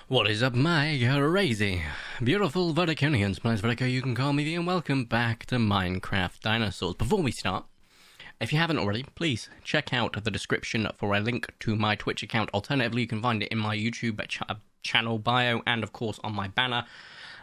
What is up, my crazy, beautiful Verticonians? My name's Vertico, you can call me V, and welcome back to Minecraft Dinosaurs. Before we start, if you haven't already, please check out the description for a link to my Twitch account. Alternatively, you can find it in my YouTube channel bio, and of course on my banner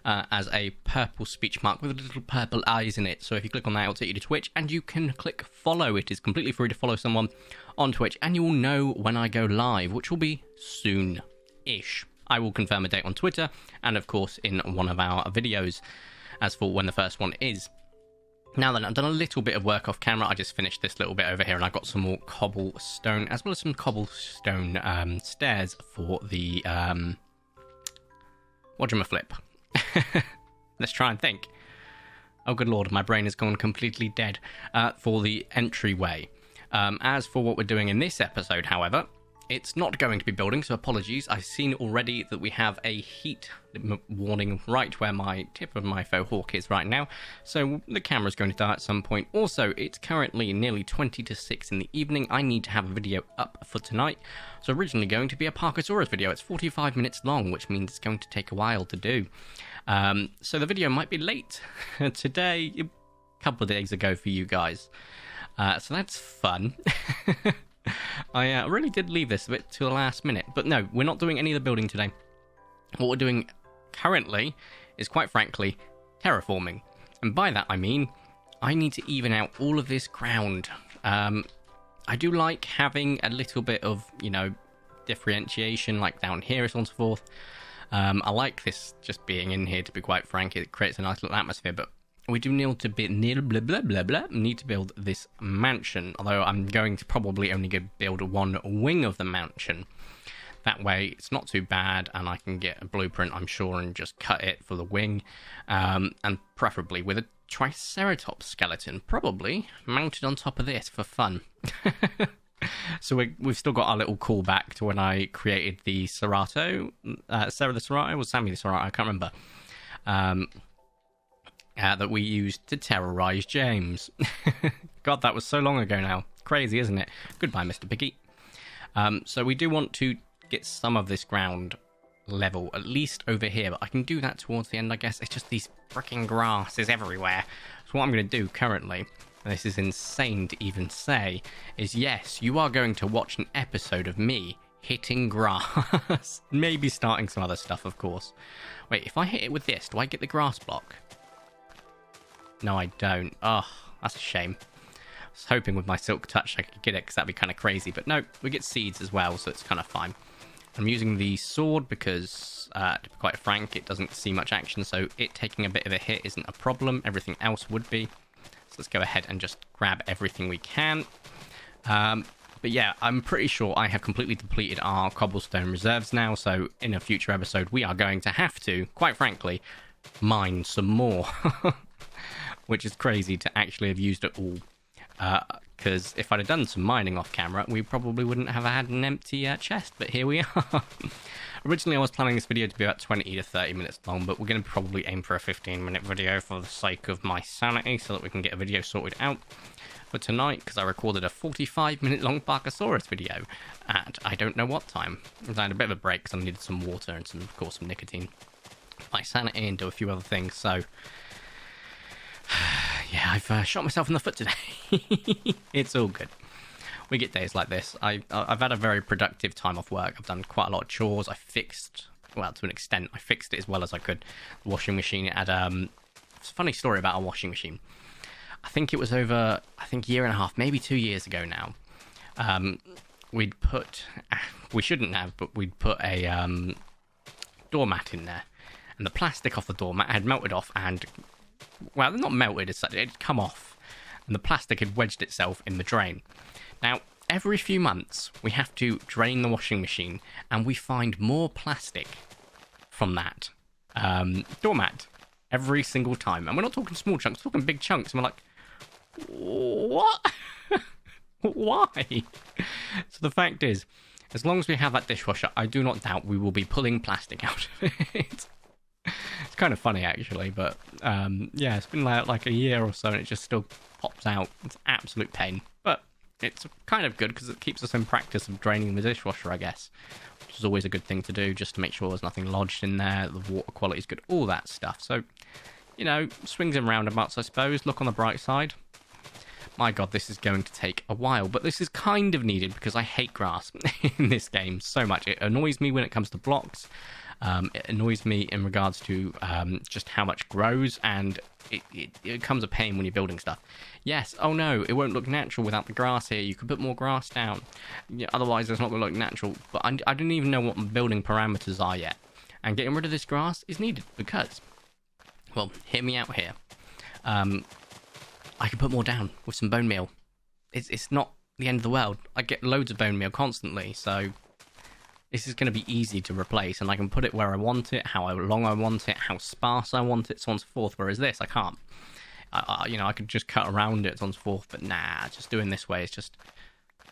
as a purple speech mark with little purple eyes in it. So if you click on that, it'll take you to Twitch, and you can click follow. It is completely free to follow someone on Twitch, and you will know when I go live, which will be soon-ish. I will confirm a date on Twitter, and of course in one of our videos, as for when the first one is. Now then, I've done a little bit of work off camera. I just finished this little bit over here, and I've got some more cobblestone, as well as some cobblestone stairs for the, whatchamaflip. Let's try and think. Oh good lord, my brain has gone completely dead. For the entryway. As for what we're doing in this episode, however, it's not going to be building, so apologies. I've seen already that we have a heat warning right where my tip of my faux hawk is right now, so the camera's going to die at some point. Also, it's currently nearly 20 to 6 in the evening. I need to have a video up for tonight. It's originally going to be a Parkosaurus video. It's 45 minutes long, which means it's going to take a while to do. So the video might be late today, a couple of days ago for you guys. So that's fun. I really did leave this a bit to the last minute, but no, we're not doing any of the building today. What we're doing currently is, quite frankly, terraforming. And by that I mean, I need to even out all of this ground. I do like having a little bit of, differentiation, like down here and so on and so forth. I like this just being in here, to be quite frank. It creates a nice little atmosphere, but we do need to build this mansion, although I'm going to probably only build one wing of the mansion. That way it's not too bad, and I can get a blueprint, I'm sure, and just cut it for the wing, and preferably with a triceratops skeleton, probably mounted on top of this for fun. So we've still got our little callback to when I created the Cerato, Sarah the Cerato, or Sammy the Cerato, I can't remember. That we used to terrorize James. God, that was so long ago now. Crazy, isn't it? Goodbye, Mr. Piggy. So we do want to get some of this ground level, at least over here, but I can do that towards the end, I guess. It's just these freaking grasses everywhere. So what I'm going to do currently, and this is insane to even say, is yes, you are going to watch an episode of me hitting grass. Maybe starting some other stuff, of course. Wait, if I hit it with this, do I get the grass block? No, I don't. Oh, that's a shame. I was hoping with my silk touch I could get it, because that'd be kind of crazy. But no, we get seeds as well, so it's kind of fine. I'm using the sword because, to be quite frank, it doesn't see much action, so it taking a bit of a hit isn't a problem. Everything else would be. So let's go ahead and just grab everything we can. But yeah, I'm pretty sure I have completely depleted our cobblestone reserves now, so in a future episode we are going to have to, quite frankly, mine some more. Which is crazy to actually have used it all. Because if I'd have done some mining off camera, we probably wouldn't have had an empty chest. But here we are. Originally, I was planning this video to be about 20 to 30 minutes long, but we're going to probably aim for a 15-minute video for the sake of my sanity, so that we can get a video sorted out for tonight, because I recorded a 45-minute long Parkosaurus video at I don't know what time. I had a bit of a break because I needed some water and, of course, some nicotine. My sanity and do a few other things, so... yeah, I've shot myself in the foot today. It's all good. We get days like this. I've had a very productive time off work. I've done quite a lot of chores. I fixed, well, to an extent, I fixed it as well as I could. The washing machine, it had, it's a funny story about a washing machine. I think it was over, a year and a half, maybe 2 years ago now. We shouldn't have, but we'd put a doormat in there. And the plastic off the doormat had melted off and... well, not melted as such, it had come off, and the plastic had wedged itself in the drain. Now, every few months, we have to drain the washing machine, and we find more plastic from that doormat every single time. And we're not talking small chunks, we're talking big chunks, and we're like, what? Why? So the fact is, as long as we have that dishwasher, I do not doubt we will be pulling plastic out of it. It's kind of funny, actually, but yeah, it's been like a year or so and it just still pops out. It's absolute pain, but it's kind of good because it keeps us in practice of draining the dishwasher, I guess, which is always a good thing to do, just to make sure there's nothing lodged in there, the water quality is good, all that stuff. So, you know, swings and roundabouts, I suppose. Look on the bright side. My god, this is going to take a while, but this is kind of needed because I hate grass in this game so much. It annoys me when it comes to blocks. It annoys me in regards to just how much grows, and it becomes a pain when you're building stuff. Yes, oh no, it won't look natural without the grass here. You could put more grass down. Yeah, otherwise, it's not going to look natural. But I don't even know what my building parameters are yet. And getting rid of this grass is needed because, well, hear me out here. I can put more down with some bone meal. It's not the end of the world. I get loads of bone meal constantly, so this is going to be easy to replace, and I can put it where I want it, how long I want it, how sparse I want it, so on and so forth. Whereas this, I can't. You know, I could just cut around it, so on and so forth, but nah, just doing this way is just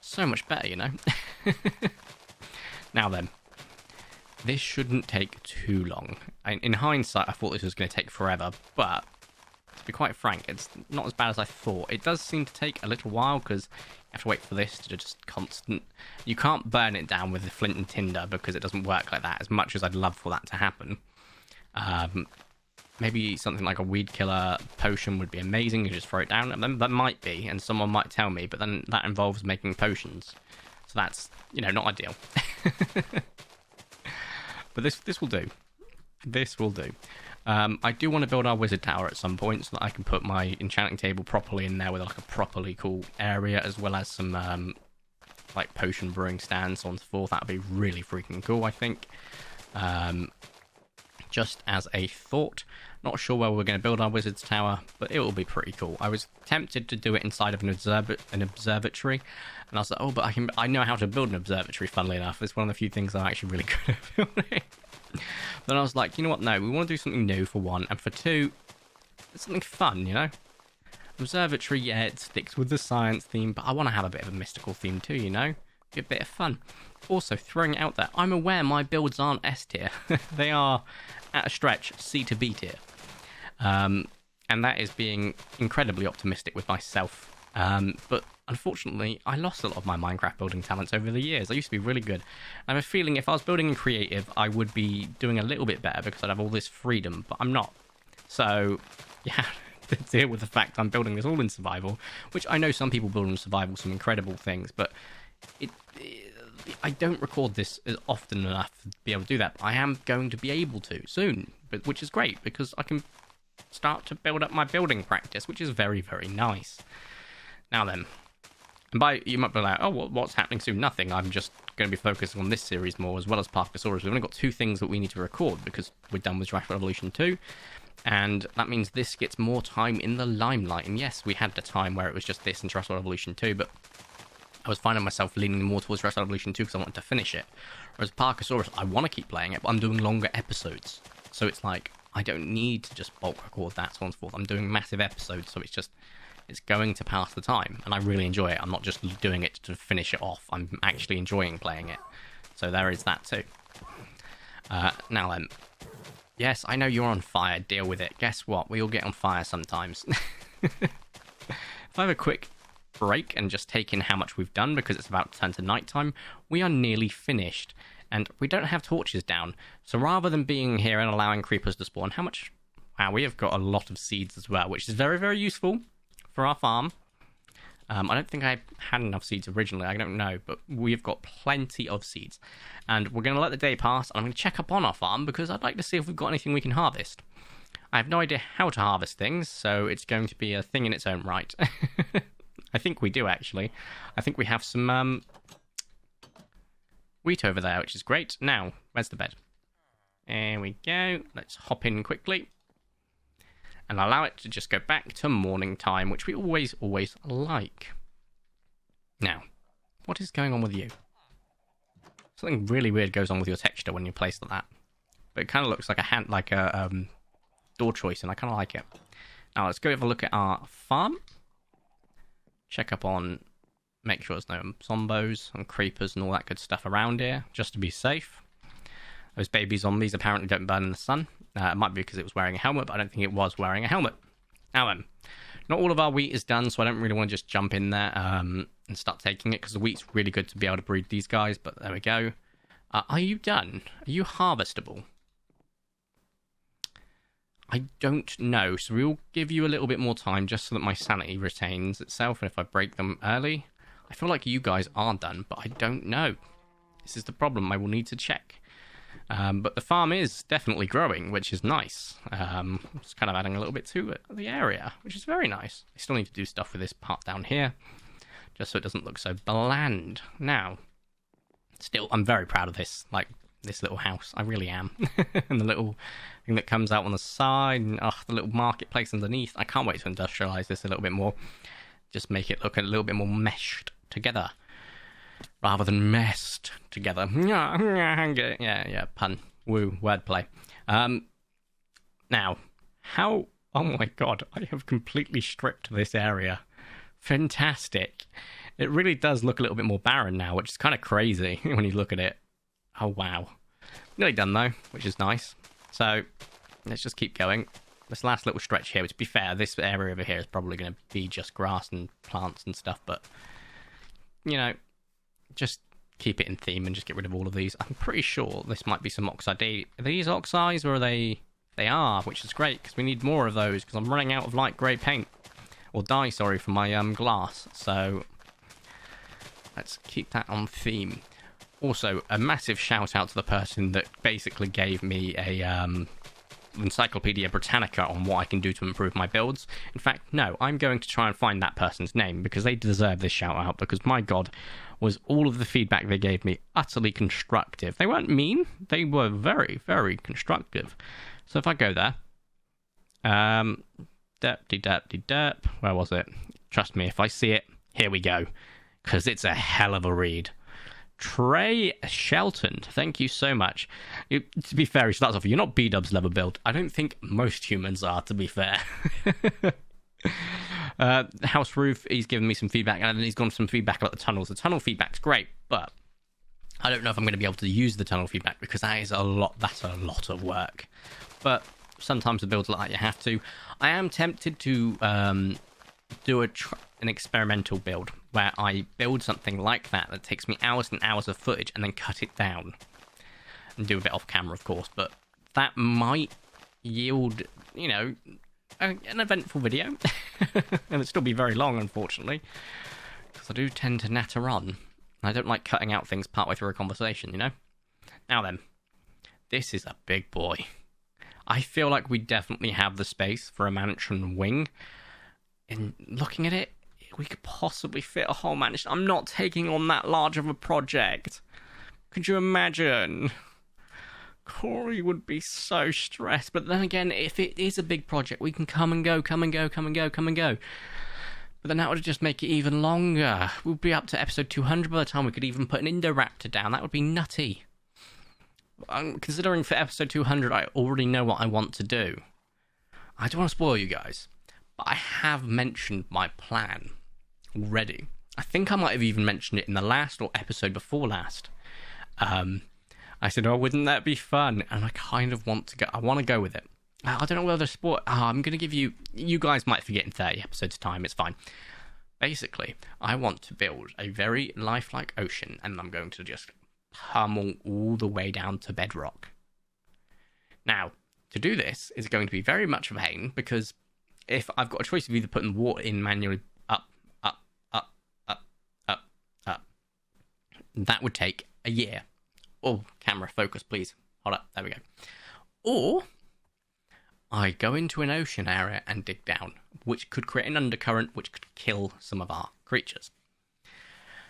so much better, you know? Now then, this shouldn't take too long. In hindsight, I thought this was going to take forever, but to be quite frank, it's not as bad as I thought. It does seem to take a little while because you have to wait for this to just constant. You can't burn it down with the flint and tinder because it doesn't work like that, as much as I'd love for that to happen. Maybe something like a weed killer potion would be amazing. You just throw it down, and then that might be, and someone might tell me, but then that involves making potions. So that's, you know, not ideal. But this will do. This will do. I do want to build our wizard tower at some point so that I can put my enchanting table properly in there with like a properly cool area, as well as some like potion brewing stands, so on and so forth. That would be really freaking cool, I think. Just as a thought. Not sure where we're going to build our wizard's tower, but it will be pretty cool. I was tempted to do it inside of an observatory, and I was like, oh, but I know how to build an observatory, funnily enough. It's one of the few things I'm actually really good at building. Then I was like, you know what, no, we want to do something new for one, and for two, it's something fun, you know? Observatory, yeah, it sticks with the science theme, but I want to have a bit of a mystical theme too, you know? Be a bit of fun. Also, throwing it out there, I'm aware my builds aren't S tier. They are, at a stretch, C to B tier. And that is being incredibly optimistic with myself. But unfortunately, I lost a lot of my Minecraft building talents over the years. I used to be really good. I have a feeling if I was building in creative, I would be doing a little bit better because I'd have all this freedom, but I'm not. So, yeah, to deal with the fact I'm building this all in survival, which I know some people build in survival some incredible things, but I don't record this as often enough to be able to do that. I am going to be able to soon, which is great because I can start to build up my building practice, which is very, very nice. Now then, and you might be like, oh, what's happening soon? Nothing. I'm just going to be focusing on this series more, as well as Parkosaurus. We've only got 2 things that we need to record because we're done with Jurassic Evolution 2, and that means this gets more time in the limelight. And yes, we had the time where it was just this and Jurassic Evolution 2, but I was finding myself leaning more towards Jurassic Evolution 2 because I wanted to finish it. Whereas Parkosaurus, I want to keep playing it, but I'm doing longer episodes. So it's like, I don't need to just bulk record that, so on and so forth. I'm doing massive episodes, so it's going to pass the time. And I really enjoy it. I'm not just doing it to finish it off. I'm actually enjoying playing it. So there is that too. Now then. Yes, I know you're on fire. Deal with it. Guess what? We all get on fire sometimes. If I have a quick break and just take in how much we've done because it's about to turn to nighttime, we are nearly finished. And we don't have torches down. So rather than being here and allowing creepers to spawn, how much? Wow, we have got a lot of seeds as well, which is very, very useful for our farm. I don't think I had enough seeds originally. I don't know, but we've got plenty of seeds. And we're going to let the day pass, and I'm going to check up on our farm because I'd like to see if we've got anything we can harvest. I have no idea how to harvest things, so it's going to be a thing in its own right. I think we do, actually. I think we have some wheat over there, which is great. Now, where's the bed? There we go. Let's hop in quickly and allow it to just go back to morning time, which we always like. Now, what is going on with you? Something really weird goes on with your texture when you place that. But it kind of looks like a door choice, and I kind of like it. Now, let's go have a look at our farm. Check up on, make sure there's no zombos and creepers and all that good stuff around here, just to be safe. Those baby zombies apparently don't burn in the sun. It might be because it was wearing a helmet, but I don't think it was wearing a helmet. Now then, Not all of our wheat is done, so I don't really want to just jump in there and start taking it, because the wheat's really good to be able to breed these guys, but there we go. Are you done? Are you harvestable? I don't know, so we'll give you a little bit more time just so that my sanity retains itself, and if I break them early, I feel like you guys are done, but I don't know. This is the problem, I will need to check. But the farm is definitely growing, which is nice. It's kind of adding a little bit to the area, which is very nice. I still need to do stuff with this part down here, just so it doesn't look so bland. Now, still, I'm very proud of this, like, this little house. I really am. And the little thing that comes out on the side, and the little marketplace underneath. I can't wait to industrialize this a little bit more. Just make it look a little bit more meshed together, rather than messed together. Yeah, pun. Woo, wordplay. Now, how... Oh my god, I have completely stripped this area. Fantastic. It really does look a little bit more barren now, which is kind of crazy when you look at it. Oh, wow. Nearly done, though, which is nice. So, let's just keep going. This last little stretch here, to be fair, this area over here is probably going to be just grass and plants and stuff, but, you know, just keep it in theme and just get rid of all of these. I'm pretty sure this might be some oxide. Are these oxides, or are they... They are, which is great, because we need more of those, because I'm running out of light grey paint. Or dye, sorry, for my glass. So, let's keep that on theme. Also, a massive shout out to the person that basically gave me a Encyclopedia Britannica on what I can do to improve my builds. In fact, no, I'm going to try and find that person's name, because they deserve this shout out, because my god, was all of the feedback they gave me utterly constructive. They weren't mean, they were very, very constructive. So if I go there, derp, where was it? Trust me, if I see it, here we go, because it's a hell of a read. Trey Shelton, thank you so much. To be fair, he starts off, you're not B-dubs level build. I don't think most humans are, to be fair. House roof, he's given me some feedback, and then he's gone some feedback about the tunnels. The tunnel feedback's great, but I don't know if I'm going to be able to use the tunnel feedback, because that's a lot of work. But sometimes the builds like that you have to. I am tempted to do an experimental build where I build something like that takes me hours and hours of footage and then cut it down and do a bit off camera, of course, but that might yield, you know, an eventful video. And it'll still be very long, unfortunately, because I do tend to natter on. I don't like cutting out things partway through a conversation, you know. Now then, this is a big boy. I feel like we definitely have the space for a mansion wing. In looking at it, we could possibly fit a whole mansion. I'm not taking on that large of a project. Could you imagine? Corey would be so stressed. But then again, if it is a big project, we can come and go. But then that would just make it even longer. We'll be up to episode 200 by the time we could even put an Indoraptor down. That would be nutty. Considering for episode 200, I already know what I want to do. I don't want to spoil you guys, but I have mentioned my plan already. I think I might have even mentioned it in the last or episode before last. I said, oh, wouldn't that be fun? And I kind of want to go. I want to go with it. I don't know whether sport. I'm going to give you... You guys might forget in 30 episodes' time. It's fine. Basically, I want to build a very lifelike ocean, and I'm going to just pummel all the way down to bedrock. Now, to do this is going to be very much of a pain, because if I've got a choice of either putting the water in manually up, that would take a year. Oh, camera, focus, please. Hold up, there we go. Or I go into an ocean area and dig down, which could create an undercurrent, which could kill some of our creatures.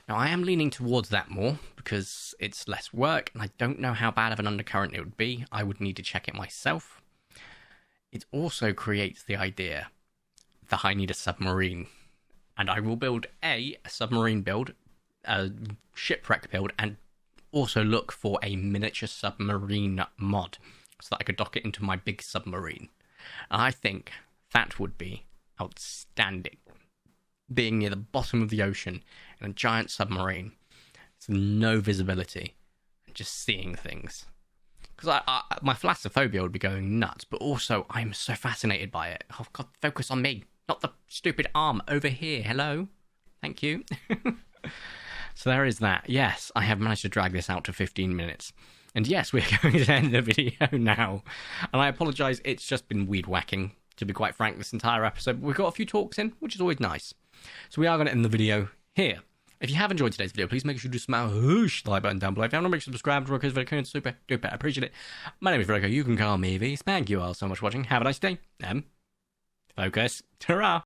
Now, I am leaning towards that more, because it's less work, and I don't know how bad of an undercurrent it would be. I would need to check it myself. It also creates the idea that I need a submarine. And I will build a submarine build, a shipwreck build, and also look for a miniature submarine mod, so that I could dock it into my big submarine. And I think that would be outstanding. Being near the bottom of the ocean in a giant submarine, it's no visibility, and just seeing things. Because my thalassophobia would be going nuts, but also I'm so fascinated by it. Oh God, focus on me, Not the stupid arm over here. Hello? Thank you. So there is that. Yes, I have managed to drag this out to 15 minutes. And yes, we're going to end the video now. And I apologise, it's just been weed whacking, to be quite frank, this entire episode. But we've got a few talks in, which is always nice. So we are going to end the video here. If you have enjoyed today's video, please make sure you smash the like button down below. If you haven't, make sure to subscribe to Vertico. Super duper appreciate it. My name is Vertico. You can call me V. Thank you all so much for watching. Have a nice day. Focus. Ta-ra!